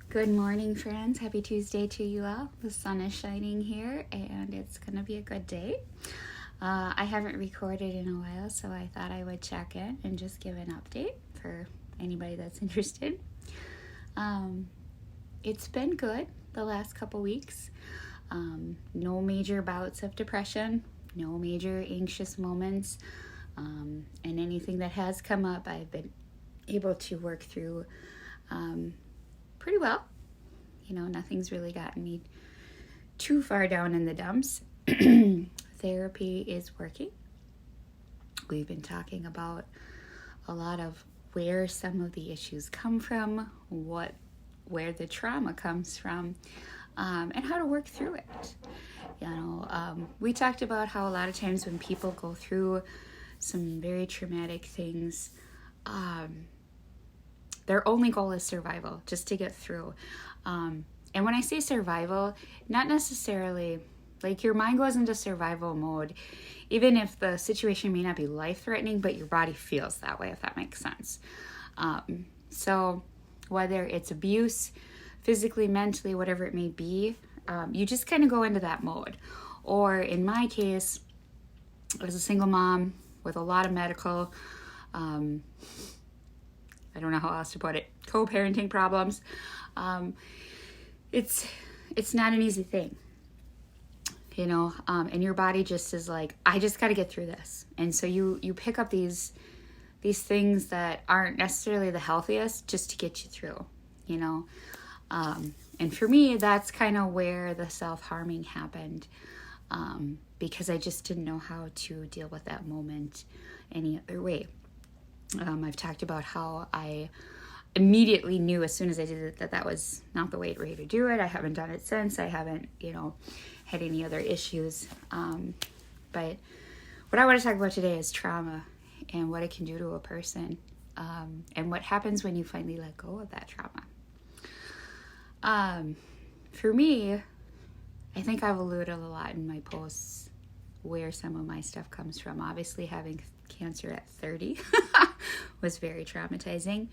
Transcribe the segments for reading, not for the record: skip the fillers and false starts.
Good morning, friends. Happy Tuesday to you all. The sun is shining here and it's going to be a good day. I haven't recorded in a while, so I thought I would check in and just give an update for anybody that's interested. It's been good the last couple weeks. No major bouts of depression, no major anxious moments, and anything that has come up, I've been able to work through pretty well. Nothing's really gotten me too far down in the dumps. Therapy is working. We've been talking about a lot of where some of the issues come from, where the trauma comes from, and how to work through it. We talked about how a lot of times when people go through some very traumatic things, their only goal is survival, just to get through. And when I say survival, not necessarily, like your mind goes into survival mode, even if the situation may not be life-threatening, but your body feels that way, if that makes sense. So whether it's abuse, physically, mentally, whatever it may be, you just kind of go into that mode. Or in my case, as a single mom with a lot of medical, I don't know how else to put it, co-parenting problems. It's not an easy thing, and your body just is like, I just got to get through this. And so you pick up these things that aren't necessarily the healthiest just to get you through, and for me, that's kind of where the self-harming happened, because I just didn't know how to deal with that moment any other way. I've talked about how I immediately knew as soon as I did it that was not the way to do it. I haven't done it since. I haven't, had any other issues. But what I want to talk about today is trauma and what it can do to a person, and what happens when you finally let go of that trauma. For me, I think I've alluded a lot in my posts where some of my stuff comes from. Obviously, having cancer at 30 was very traumatizing.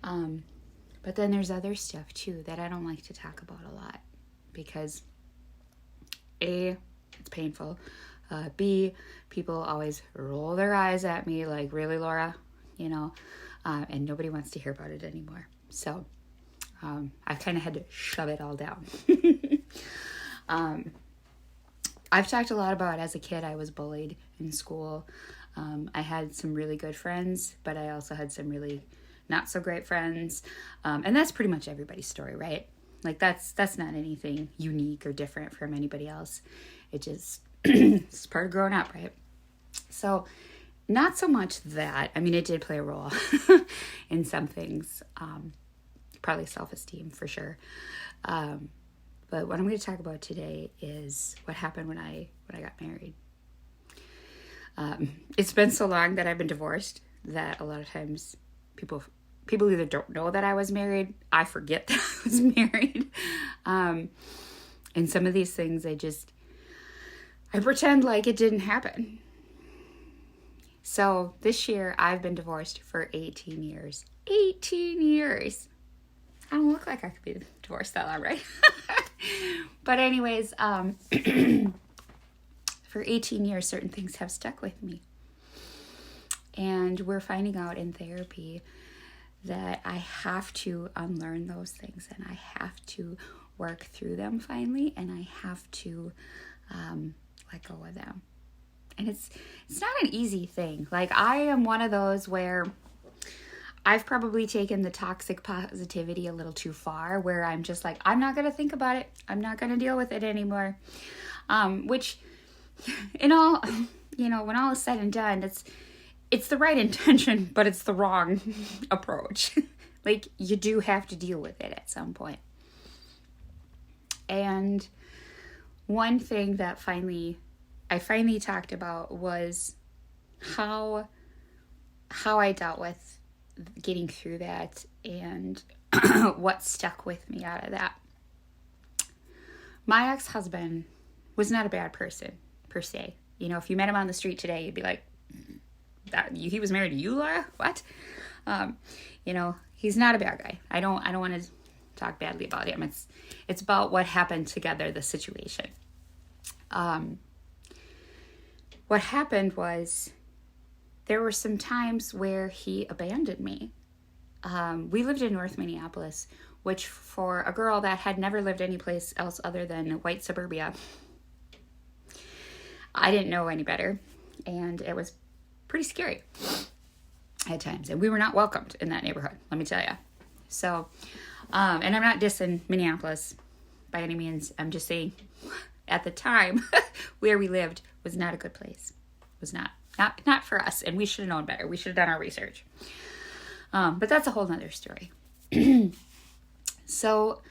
But then there's other stuff too that I don't like to talk about a lot because A, it's painful. B, people always roll their eyes at me like, really, Laura? And nobody wants to hear about it anymore. So I kind of had to shove it all down. I've talked a lot about as a kid, I was bullied in school. I had some really good friends, but I also had some really not so great friends. And that's pretty much everybody's story, right? Like that's not anything unique or different from anybody else. It just, it's part of growing up, right? So not so much that, it did play a role in some things, probably self-esteem for sure. But what I'm going to talk about today is what happened when I got married. It's been so long that I've been divorced that a lot of times people either don't know that I was married. I forget that I was married. And some of these things, I pretend like it didn't happen. So this year I've been divorced for 18 years. 18 years. I don't look like I could be divorced that long, right? But anyways, for 18 years, certain things have stuck with me. And we're finding out in therapy that I have to unlearn those things and I have to work through them finally, and I have to let go of them. And it's not an easy thing. Like, I am one of those where I've probably taken the toxic positivity a little too far, where I'm just like, I'm not going to think about it. I'm not going to deal with it anymore. Which, when all is said and done, it's the right intention, but it's the wrong approach. Like, you do have to deal with it at some point. And one thing that I finally talked about was how I dealt with getting through that and what stuck with me out of that. My ex-husband was not a bad person per se. If you met him on the street today, you'd be like, he was married to you, Laura? What? He's not a bad guy. I don't want to talk badly about him. It's about what happened together, the situation. What happened was there were some times where he abandoned me. We lived in North Minneapolis, which for a girl that had never lived anyplace else other than white suburbia, I didn't know any better. And it was pretty scary at times. And we were not welcomed in that neighborhood, let me tell you. So, and I'm not dissing Minneapolis by any means. I'm just saying at the time where we lived was not a good place. It was not for us. And we should have known better. We should have done our research. But that's a whole nother story. So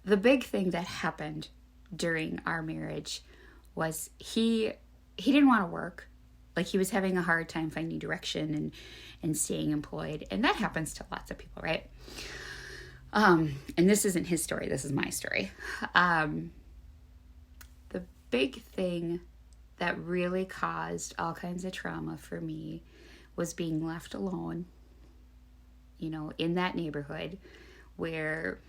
the big thing that happened during our marriage was he didn't want to work. Like, he was having a hard time finding direction and staying employed. And that happens to lots of people, right? And this isn't his story. This is my story. The big thing that really caused all kinds of trauma for me was being left alone, in that neighborhood where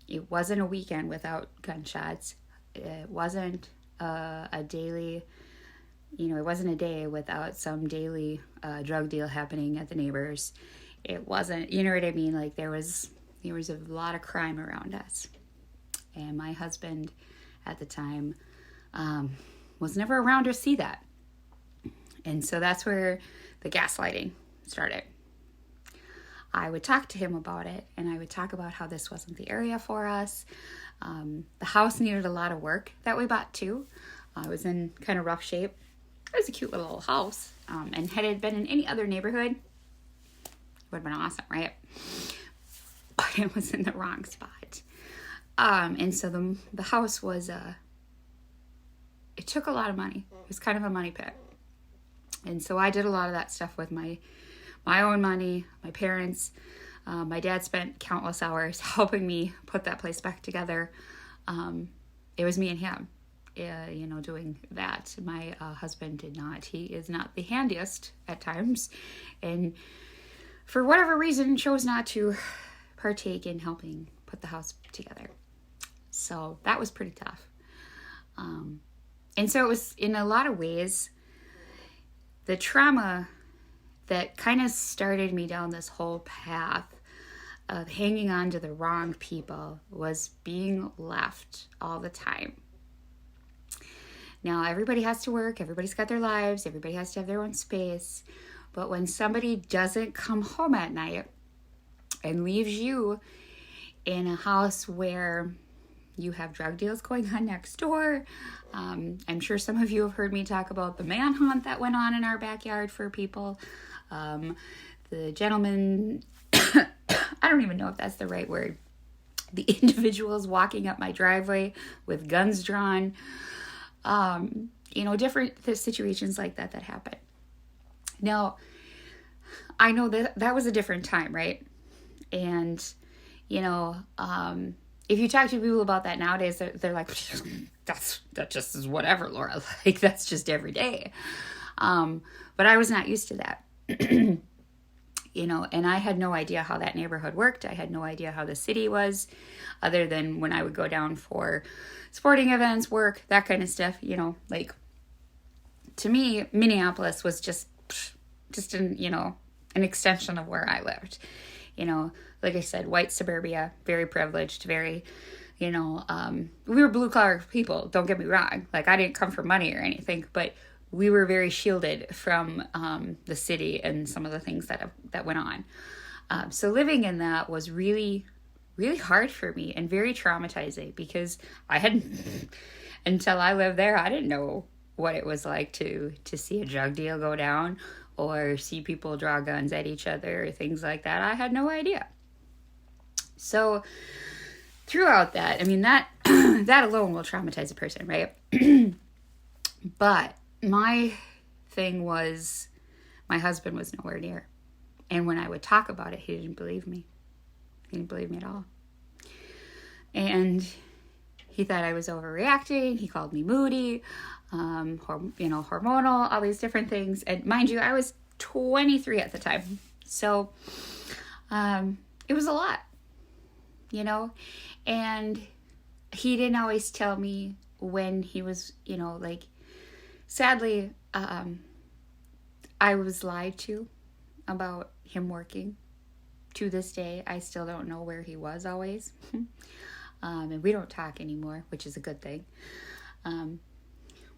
it wasn't a weekend without gunshots. It wasn't a daily, it wasn't a day without some daily drug deal happening at the neighbors. It wasn't, you know what I mean? Like, there was a lot of crime around us. And my husband at the time was never around to see that. And so that's where the gaslighting started. I would talk to him about it, and I would talk about how this wasn't the area for us. The house needed a lot of work that we bought too. It was in kind of rough shape. It was a cute little house, and had it been in any other neighborhood, it would have been awesome, right? But it was in the wrong spot. And so the house was, it took a lot of money. It was kind of a money pit. And so I did a lot of that stuff with my own money, my parents. My dad spent countless hours helping me put that place back together. It was me and him, doing that. My husband did not. He is not the handiest at times, and for whatever reason chose not to partake in helping put the house together. So that was pretty tough. And so it was, in a lot of ways, the trauma that kind of started me down this whole path of hanging on to the wrong people was being left all the time. Now, everybody has to work, everybody's got their lives, everybody has to have their own space, but when somebody doesn't come home at night and leaves you in a house where you have drug deals going on next door, I'm sure some of you have heard me talk about the manhunt that went on in our backyard for people. The gentleman, I don't even know if that's the right word, the individuals walking up my driveway with guns drawn, different situations like that happen. Now, I know that was a different time, right? And, if you talk to people about that nowadays, they're like, that just is whatever, Laura. Like, that's just every day. But I was not used to that. And I had no idea how that neighborhood worked. I had no idea how the city was, other than when I would go down for sporting events, work, that kind of stuff. To me, Minneapolis was just an extension of where I lived. Like I said, white suburbia, very privileged, very, we were blue collar people. Don't get me wrong. Like, I didn't come for money or anything, but we were very shielded from the city and some of the things that went on. So living in that was really, really hard for me and very traumatizing, because until I lived there, I didn't know what it was like to see a drug deal go down or see people draw guns at each other or things like that. I had no idea. So throughout that, that alone will traumatize a person, right? But my thing was, my husband was nowhere near. And when I would talk about it, he didn't believe me. He didn't believe me at all. And he thought I was overreacting. He called me moody, hormonal, all these different things. And mind you, I was 23 at the time. So it was a lot. And he didn't always tell me when he was, like, sadly, I was lied to about him working. To this day, I still don't know where he was always. And we don't talk anymore, which is a good thing.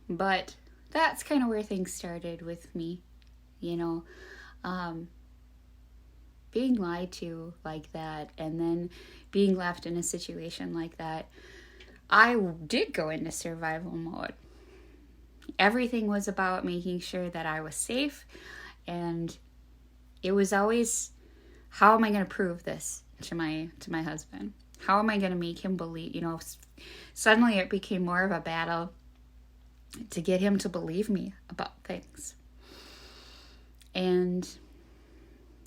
But that's kind of where things started with me, being lied to like that, and then being left in a situation like that. I did go into survival mode. Everything was about making sure that I was safe, and it was always, how am I going to prove this to my husband? How am I going to make him believe? Suddenly it became more of a battle to get him to believe me about things. And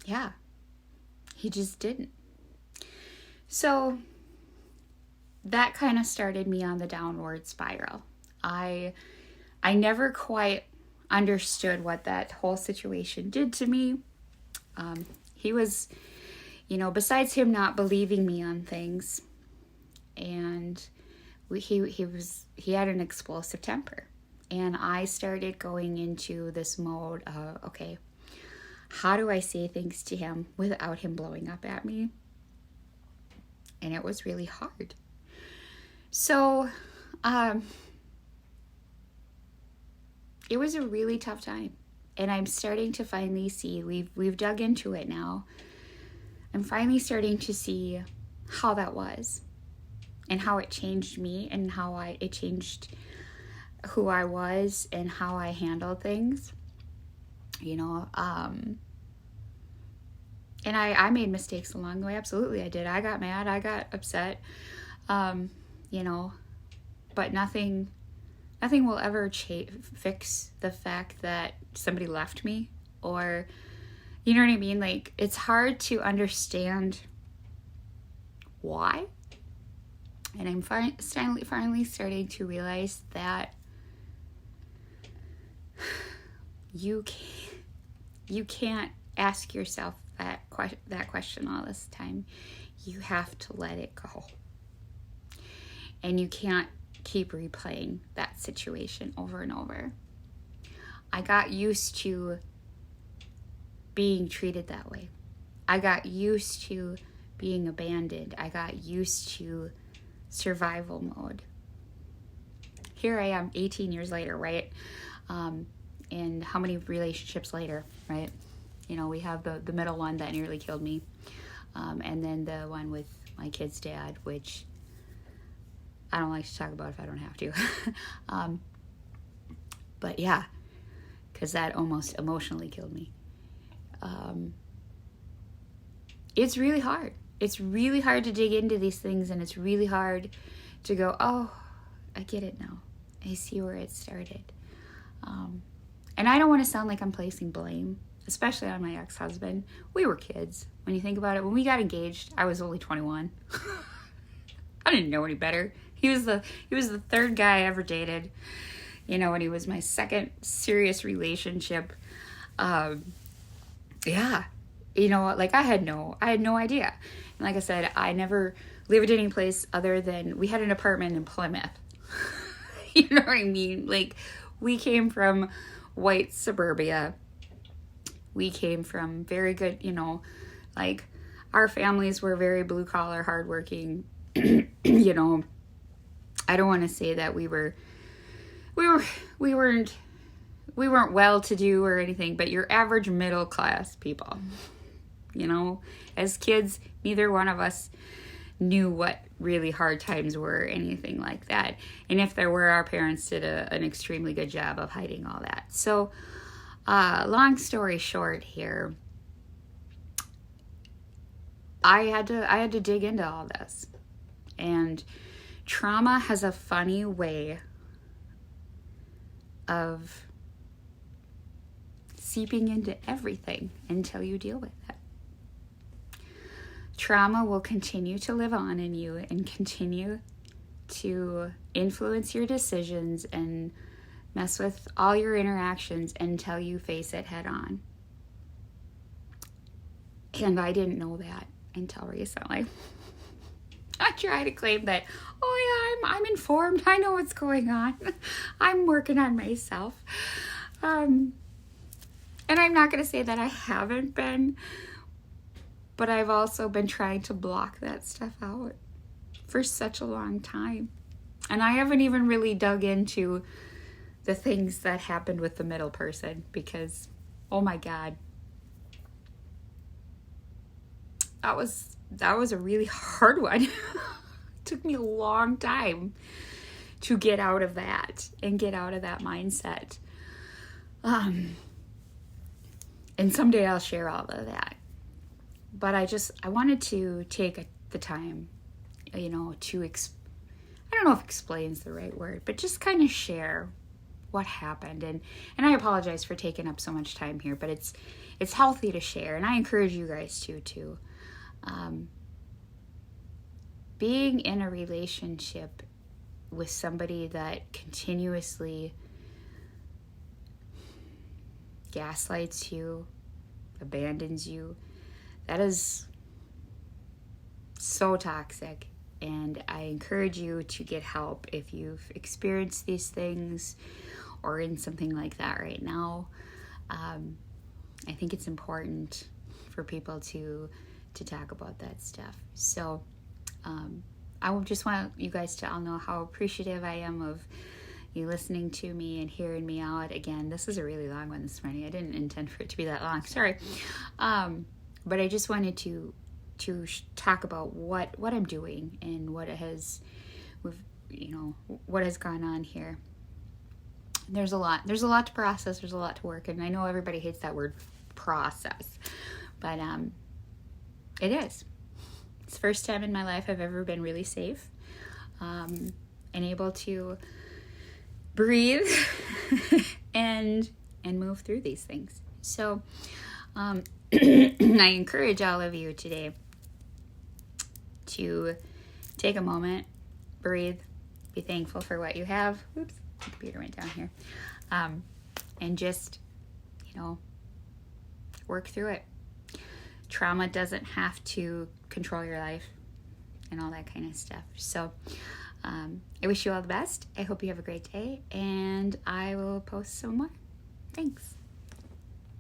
yeah, he just didn't. So that kind of started me on the downward spiral. I never quite understood what that whole situation did to me. He was, besides him not believing me on things, and he had an explosive temper. And I started going into this mode of, okay, how do I say things to him without him blowing up at me? And it was really hard. So, it was a really tough time. And I'm starting to finally see, we've dug into it now. I'm finally starting to see how that was, and how it changed me, and how it changed who I was and how I handled things. And I made mistakes along the way. Absolutely, I did. I got mad. I got upset. But nothing will ever fix the fact that somebody left me, or, you know what I mean? Like, it's hard to understand why. And I'm finally starting to realize that you can't ask yourself that question all this time. You have to let it go. And you can't keep replaying that situation over and over. I got used to being treated that way. I got used to being abandoned. I got used to survival mode. Here I am 18 years later, right? And how many relationships later, right? We have the middle one that nearly killed me. And then the one with my kid's dad, which I don't like to talk about if I don't have to. But yeah, because that almost emotionally killed me. It's really hard. It's really hard to dig into these things, and it's really hard to go, oh, I get it now. I see where it started. And I don't want to sound like I'm placing blame, especially on my ex-husband. We were kids. When you think about it, when we got engaged, I was only 21. I didn't know any better. He was the third guy I ever dated, and he was my second serious relationship. Yeah, like I had no idea. And like I said, I never lived any place other than, we had an apartment in Plymouth. You know what I mean? Like, we came from white suburbia. We came from very good, like, our families were very blue collar, hardworking. I don't want to say that we weren't well to do or anything, but your average middle class people. As kids, neither one of us knew what really hard times were or anything like that. And if there were, our parents did an extremely good job of hiding all that. So, long story short here, I had to dig into all this. And trauma has a funny way of seeping into everything until you deal with it. Trauma will continue to live on in you and continue to influence your decisions and mess with all your interactions until you face it head on. And I didn't know that until recently. I try to claim that, oh yeah, I'm informed. I know what's going on. I'm working on myself. And I'm not going to say that I haven't been, but I've also been trying to block that stuff out for such a long time. And I haven't even really dug into the things that happened with the middle person because, oh my God, that was a really hard one. It took me a long time to get out of that and get out of that mindset. And someday I'll share all of that. But I wanted to take the time, to I don't know if explain's the right word, but just kind of share what happened. And I apologize for taking up so much time here, but it's healthy to share. And I encourage you guys to. Being in a relationship with somebody that continuously gaslights you, abandons you, that is so toxic. And I encourage you to get help if you've experienced these things or in something like that right now. I think it's important for people to talk about that stuff. So I just want you guys to all know how appreciative I am of you listening to me and hearing me out. Again, this is a really long one this morning. I didn't intend for it to be that long. Sorry. But I just wanted to talk about what I'm doing and what has gone on here. There's a lot to process. There's a lot to work. And I know everybody hates that word process, but it is. It's the first time in my life I've ever been really safe and able to breathe and move through these things. So I encourage all of you today to take a moment, breathe, be thankful for what you have. Oops, the computer went down here. And just, work through it. Trauma doesn't have to control your life and all that kind of stuff. So I wish you all the best. I hope you have a great day, and I will post some more. Thanks.